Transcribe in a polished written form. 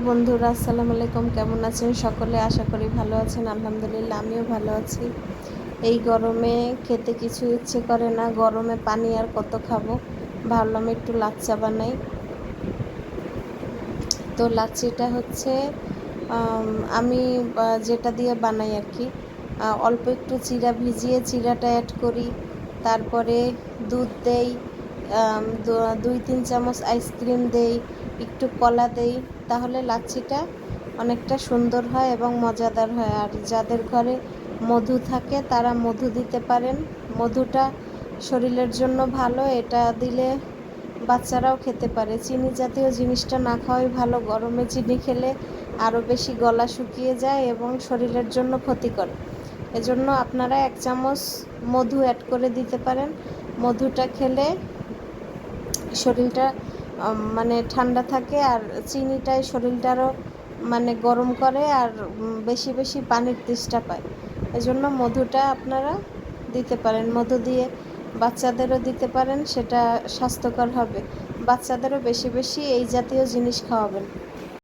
বন্ধুরা, আসসালামু আলাইকুম। কেমন আছেন সকলে? আশা করি ভালো আছেন। আলহামদুলিল্লাহ, আমিও ভালো আছি। এই গরমে খেতে কিছু ইচ্ছে করে না। গরমে পানি আর কত খাবো, ভাবলাম একটু লাচ্চা বানাই। তো লাচ্ছিটা হচ্ছে আমি যেটা দিয়ে বানাই আর কি, অল্প একটু চিড়া ভিজিয়ে চিড়াটা অ্যাড করি, তারপরে দুধ দেই, 2-3 চামচ আইসক্রিম দেই, একটু কলা দেই, তাহলে লাচ্ছিটা অনেকটা সুন্দর হয় এবং মজাদার হয়। আর যাদের ঘরে মধু থাকে তারা মধু দিতে পারেন। মধুটা শরীরের জন্য ভালো, এটা দিলে বাচ্চারাও খেতে পারে। চিনি জাতীয় জিনিসটা না খাওয়াই ভালো। গরমে চিনি খেলে আরও বেশি গলা শুকিয়ে যায় এবং শরীরের জন্য ক্ষতিকর। এজন্য আপনারা 1 চামচ মধু অ্যাড করে দিতে পারেন। মধুটা খেলে শরীরটা মানে ঠান্ডা থাকে, আর চিনিটাই শরীরটারও মানে গরম করে, আর বেশি বেশি পানির তেষ্টা পায়। এজন্য মধুটা আপনারা দিতে পারেন। মধু দিয়ে বাচ্চাদেরও দিতে পারেন, সেটা স্বাস্থ্যকর হবে। বাচ্চাদেরও বেশি বেশি এই জাতীয় জিনিস খাওয়াবেন।